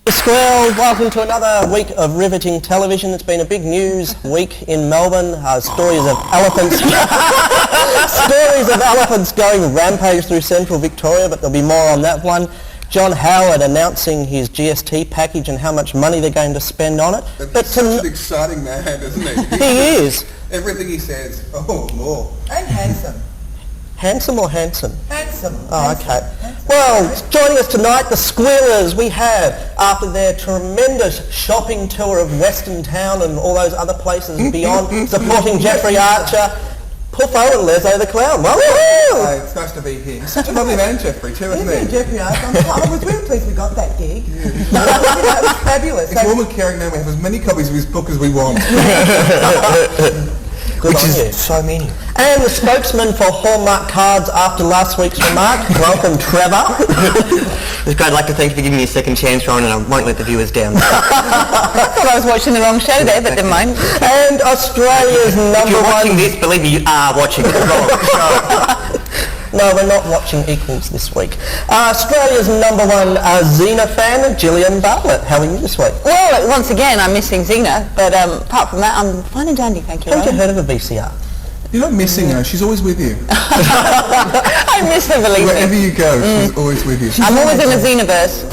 Squeal, welcome to another week of riveting television. It's been a big news week in Melbourne. Stories of elephants stories of elephants going rampage through central Victoria, but there'll be more on that one. John Howard announcing his GST package and how much money they're going to spend on it. But such an exciting man, isn't he? He is. Everything he says, oh, more. And handsome. Handsome or handsome? Handsome. Oh, handsome. okay. Handsome. Well, joining us tonight, the Squealers. We have, after their tremendous shopping tour of Western Town and all those other places and beyond, supporting Jeffrey Archer, Puffo and Lezo the Clown. Well, Hi, it's nice to be here. He's such a lovely man, Jeffrey, too, isn't he? Jeffrey Archer. I was really pleased we got that gig. That was fabulous. It's warm and caring now. We have as many copies of his book as we want. Which is so many. And the spokesman for Hallmark Cards after last week's remark, welcome Trevor. It's great. I'd like to thank you for giving me a second chance, Rohan, and I won't let the viewers down. I thought I was watching the wrong show there, but never mind. And Australia's number If you're watching one... this, believe me, you are watching the wrong show. No, we're not watching Equals this week. Australia's number one Xena fan, Gillian Bartlett. How are you this week? Well, once again, I'm missing Xena, but apart from that, I'm fine and dandy, thank you. Haven't you heard of a VCR? You're not missing her. She's always with you. I miss her, believe Wherever me. you go, she's always with you. I'm always in the Xenaverse.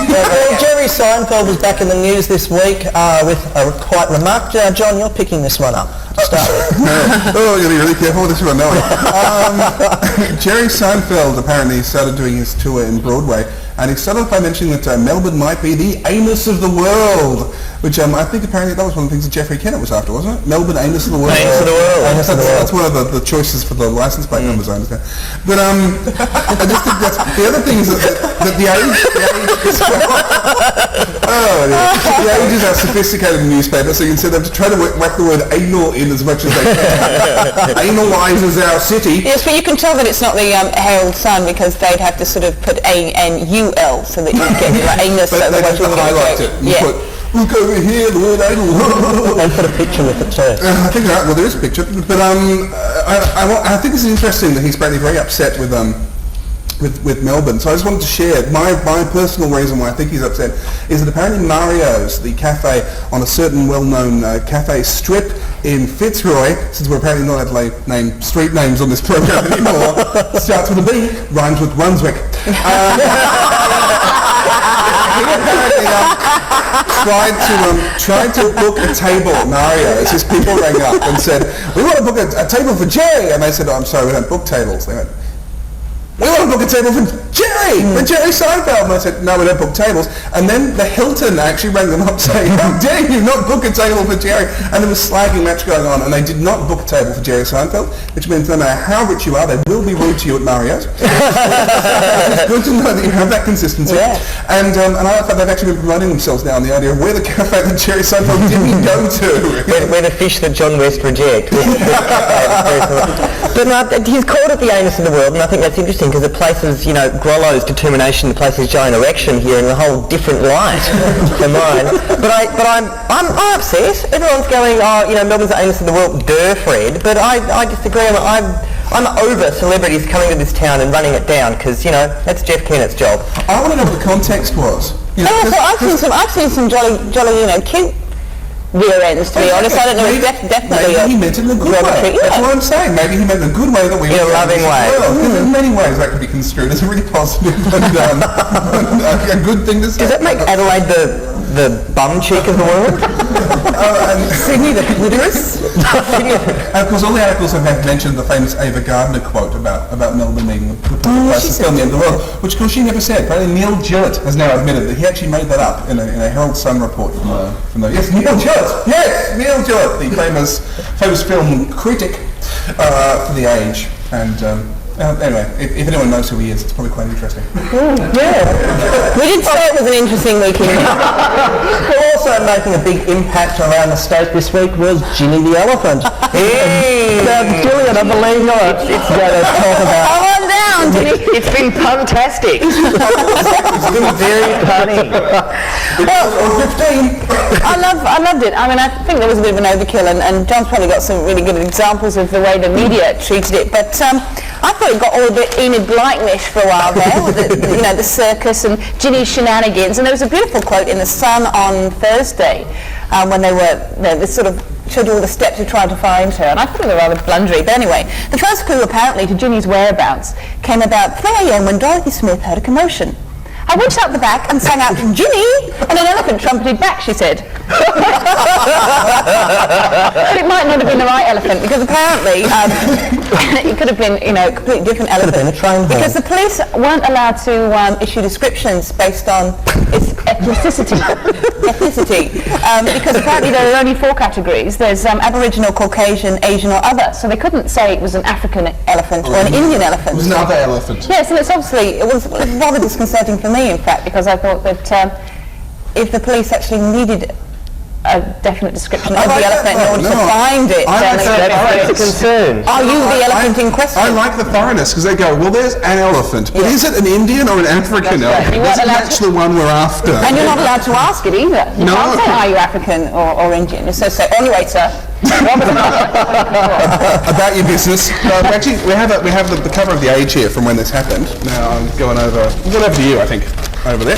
Well, Jerry Seinfeld was back in the news this week with a quite remark. John, you're picking this one up. Start with. Oh, you're really careful with this one, no. Jerry Seinfeld apparently started doing his tour in Broadway, and he started off by mentioning that Melbourne might be the anus of the world, which I think apparently that was one of the things that Jeffrey Kennett was after, wasn't it? Melbourne, anus of the world. Anus of the world. That's one of the choices for the license plate numbers, I understand. But I just think that's the other thing is that the age the age is our sophisticated newspaper, so you can see them to try to whack the word anal in as much as they can. Analyses our city. Yes, but you can tell that it's not the Herald Sun because they'd have to sort of put A-N-U-L so that you get the anus. But they'd have to highlight it. You put, look over here, the word anal. And put a picture with it too. I think well, there is a picture, but I think this is interesting that he's apparently very upset with Melbourne. So I just wanted to share my personal reason why I think he's upset is that apparently Mario's, the cafe on a certain well-known cafe strip in Fitzroy, since we're apparently not allowed to name street names on this program anymore, starts with a B, rhymes with Brunswick. Tried to book a table at Mario's. His people rang up and said, we want to book a table for Jerry. And they said, oh, I'm sorry, we don't book tables. They went, we want to book a table for Jerry, for Jerry Seinfeld. And I said, no, we don't book tables. And then the Hilton actually rang them up saying, how dare you not book a table for Jerry? And there was slagging match going on, and they did not book a table for Jerry Seinfeld, which means no matter how rich you are, they will be rude to you at Mario's. It's good to know that you have that consistency. Yeah. And I like that they've actually been promoting themselves now on the idea of where the cafe that Jerry Seinfeld didn't go to. We're the fish that John West rejects. But no, he's called it the anus of the world, and I think that's interesting because it places, Grollo's determination, it places giant erection here in a whole different light than mine. But I'm upset. Everyone's going, Melbourne's the anus of the world, Fred. But I disagree. I'm over celebrities coming to this town and running it down because, that's Jeff Kennett's job. I want to know what the context was. I've seen some jolly, cute rear ends, to be honest. I don't know. Definitely. Maybe he meant it in a good way. Yeah. That's what I'm saying. Maybe he meant in a good way that we. In a loving way. Because in many ways that could be construed as a really positive and a good thing to say. Does that make Adelaide the the bum cheek of the world. Sydney, the clitoris. And of course, all the articles have mentioned the famous Ava Gardner quote about Melbourne being the place to film the end of the world, which of course she never said. Apparently Neil Gillett has now admitted that he actually made that up in a Herald Sun report from the yes, Neil Gillett, yes, Neil Gillett, the famous film critic for The Age. And anyway, if anyone knows who he is, it's probably quite interesting. Yeah. We did say it was an interesting weekend. Well, also making a big impact around the state this week was Ginny the elephant. Now, Gillian, I believe it's going to talk about... Come on down, Ginny. It's been puntastic. It's been very funny. I loved it. I mean, I think there was a bit of an overkill, and John's probably got some really good examples of the way the media treated it. But I thought it got all a bit Enid Blytonish for a while there, with the circus and Ginny's shenanigans. And there was a beautiful quote in the Sun on Thursday when they sort of showed you all the steps to try to find her, and I thought they were rather blundery. But anyway, the first clue apparently to Ginny's whereabouts came about 3 a.m. when Dorothy Smith heard a commotion. I went out the back and sang out, "Ginny!" and an elephant trumpeted back, she said. But it might not have been the right elephant, because apparently it could have been, a completely different elephant. Could have been a train horn. Because the police weren't allowed to issue descriptions based on its ethnicity. Because apparently there are only 4 categories. There's Aboriginal, Caucasian, Asian or other. So they couldn't say it was an African elephant or an Indian elephant. It was another elephant. Yes, and it was rather disconcerting for me, in fact, because I thought that if the police actually needed a definite description of the elephant in order to find it, then That's a concern. are you the elephant in question? I like the thoroughness, because they go, well, there's an elephant, but is it an Indian or an African elephant? You Does weren't it allowed match to- the one we're after? And you're not allowed to ask it either. You No. can't say, are you African or Indian? You're so anyway, sir. About your business. Actually, we have the cover of The Age here from when this happened. Now I'm going over to you, I think, over there.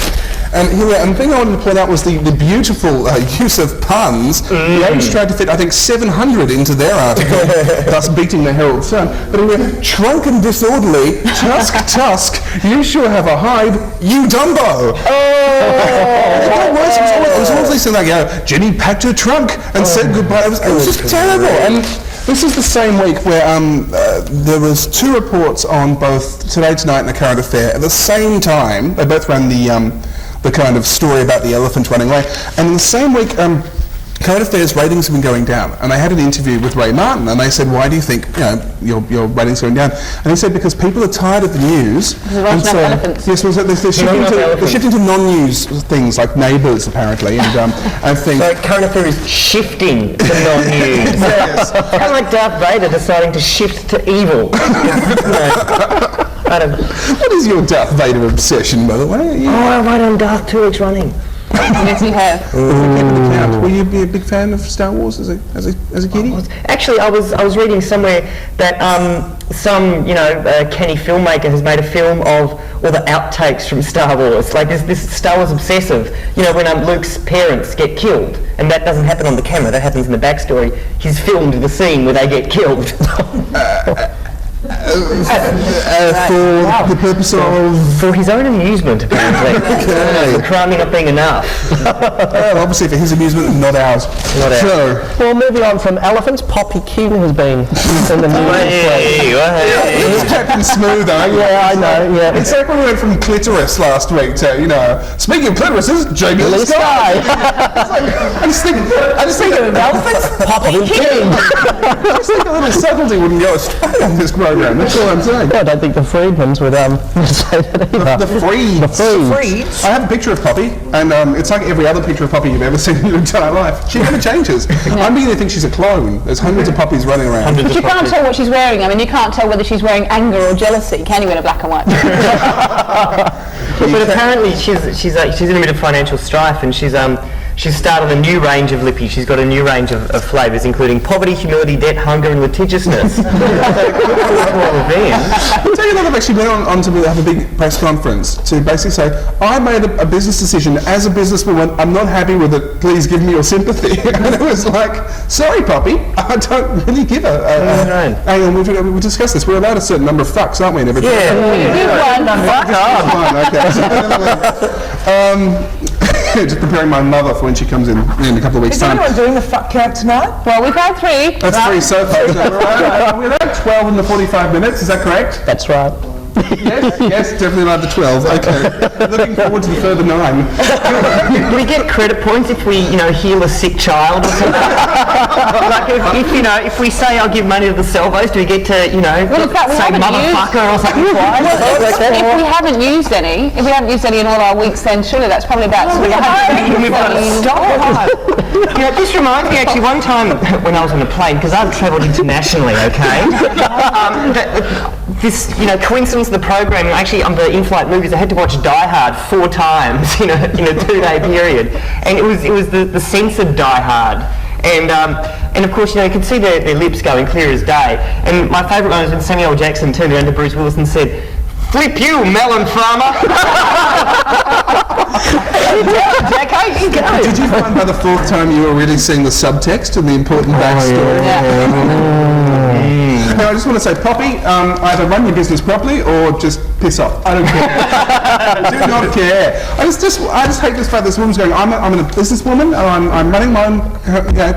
And the thing I wanted to point out was the beautiful use of puns. The Age tried to fit, I think, 700 into their article, thus beating the Herald Sun. But anyway, trunk and disorderly, tusk, you sure have a hide, you Dumbo. It was always these things like, Ginny packed her trunk and said goodbye. It was just terrible. And this is the same week where there was 2 reports on both Today Tonight and The Current Affair at the same time. They both ran the kind of story about the elephant running away. And in the same week, Current Affairs ratings have been going down, and they had an interview with Ray Martin, and they said, "Why do you think your ratings are going down?" And he said, "Because people are tired of the news." There's not enough elephants. Yes, they're shifting to non-news things like Neighbours, apparently, and things. So Current Affair is shifting to non-news. Yes. Kind of like Darth Vader deciding to shift to evil. What is your Darth Vader obsession, by the way? I write on Darth 2 weeks running. Yes, you have. Will you be a big fan of Star Wars as a kiddie? Actually, I was reading somewhere that some canny filmmaker has made a film of all the outtakes from Star Wars. Like this Star Wars obsessive. When Luke's parents get killed, and that doesn't happen on the camera. That happens in the backstory. He's filmed the scene where they get killed. For the purpose of... For his own amusement, apparently. Okay. Crime not being enough. Well, obviously for his amusement, not ours. Not ours. So, Well, moving on from elephants, Poppy King has been in the news this week. it's Captain Smooth, aren't you? Yeah, I know, yeah. It's like when we went from clitoris last week to, speaking of clitorises, Jamie Lee Sky. I just think of elephants, Poppy King. I just think a little subtlety wouldn't go astray on this program. That's all I'm saying. I don't think the Freedmans would say that either. The Freeds. I have a picture of Poppy, and it's like every other picture of Poppy you've ever seen in your entire life. She never changes. I'm beginning to think she's a clone. There's hundreds of Poppies running around. But you can't tell what she's wearing. I mean, you can't tell whether she's wearing anger or jealousy, can you, in a black and white? But apparently she's in a bit of financial strife, and she's started a new range of lippies. She's got a new range of flavours, including poverty, humility, debt, hunger, and litigiousness. I'll tell you funny enough, I've actually went on to have a big press conference to basically say, I made a business decision as a businesswoman, I'm not happy with it, please give me your sympathy. And it was like, sorry, Poppy, I don't really give a hang on, we'll discuss this. We're allowed a certain number of fucks, aren't we? Good one. Just preparing my mother for when she comes in a couple of weeks' Is time. anyone doing the fuck count tonight? Well, we've had 3. That's 3 so far. We're around 12 in the 45 minutes, is that correct? That's right. Yes, definitely allowed the 12. Okay. Looking forward to the further 9. Do we get credit points if we, heal a sick child or something? Like if we say I'll give money to the Salvos, do we get to, Well, in fact, we say haven't motherfucker or something twice? if we haven't used any in all our weeks, then surely that's probably about We've got to stop. This reminds me actually one time when I was on a plane, because I've travelled internationally, okay? This, coincidence of the program, actually on the in-flight movies, I had to watch Die Hard 4 times in a 2-day period, and it was the censored Die Hard. And of course, you could see their lips going clear as day. And my favourite one was when Samuel L. Jackson turned around to Bruce Willis and said, "Flip you, melon farmer." Did you find by the 4th time you were really seeing the subtext and the important backstory? Now, I just want to say, Poppy, either run your business properly or just piss off. I don't care. Do not care. I just hate this fact this woman's going, I'm a businesswoman, and I'm running my own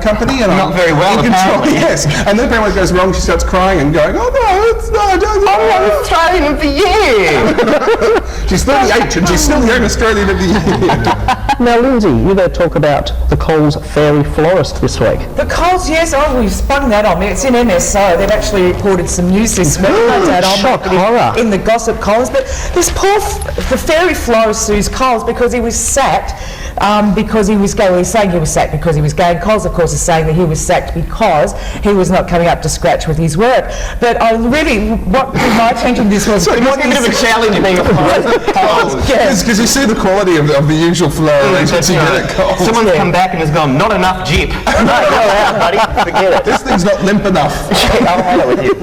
company, and Not I'm very well, in control. apparently. Yes. And then when it goes wrong, she starts crying and going, oh no, it's not, I don't know. I'm Australian for you. She's 38 and she's still the young Australian of the year. Now, Linzi, you're going to talk about the Coles Fairy Florist this week. The Coles, yes, we've spun that on me. It's in MSO. They've actually reported some news this week. Shock horror. In the gossip columns. But this the fairy florist sues Coles because he was sacked because he was gay. Well, he's saying he was sacked because he was gay. And Coles, of course, is saying that he was sacked because he was not coming up to scratch with his work. But what drew my attention to this was... It might be a bit of a challenge being a florist at Coles. Because you see the quality of the usual flow arrangements you get at Coles. Someone's come back and has gone, not enough jip. No, you're out, buddy. Forget it. This thing's not limp enough. I'll handle it with you.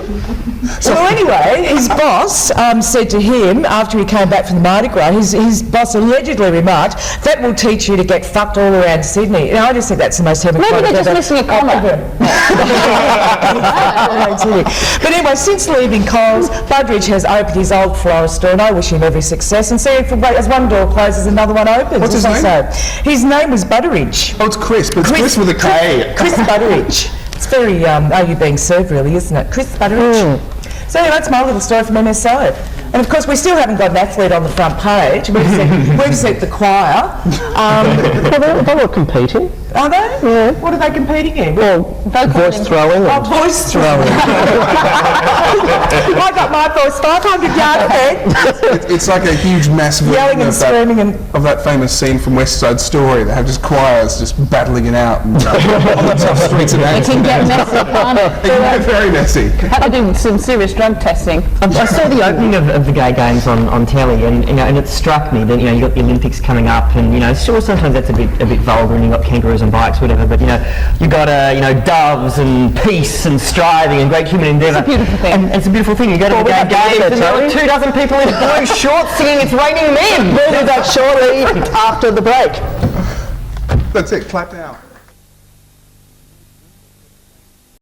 Well, anyway, his boss said to him after he came back from the Mardi Gras, his boss allegedly remarked, "That will teach you to get fucked all around Sydney." And I just think that's the most heaven. Maybe they're just missing a comma. But anyway, since leaving Coles, Budridge has opened his old florist store, and I wish him every success. And see, as one door closes, another one opens. What's his name? So, his name was Butteridge. Oh, it's Chris, but it's Chris with a K. Chris Butteridge. It's very, are you being served really, isn't it? Chris Butteridge. So anyway, that's my little story from MSO. And of course, we still haven't got an athlete on the front page. We've seen the choir. Well, they were competing. Are they? Yeah. What are they competing in? Well, voice throwing. Oh, voice throwing. I got my voice 500 yards ahead. It's like a huge mass Yelling version and screaming and... of that famous scene from West Side Story. They have just choirs just battling it out on the tough streets of It can get messy, can't it? It can get very messy. Had to do some serious drug testing. I saw the opening of the Gay Games on telly, and and it struck me that you got the Olympics coming up, and sure sometimes that's a bit vulgar, and you got kangaroos and bikes, whatever. But you got doves and peace and striving and great human endeavour. It's a beautiful thing. And it's a beautiful thing. You go to the Gay Games, and there are 2 dozen people in blue shorts singing "It's Raining Men." We'll do that shortly after the break. That's it. Clap now.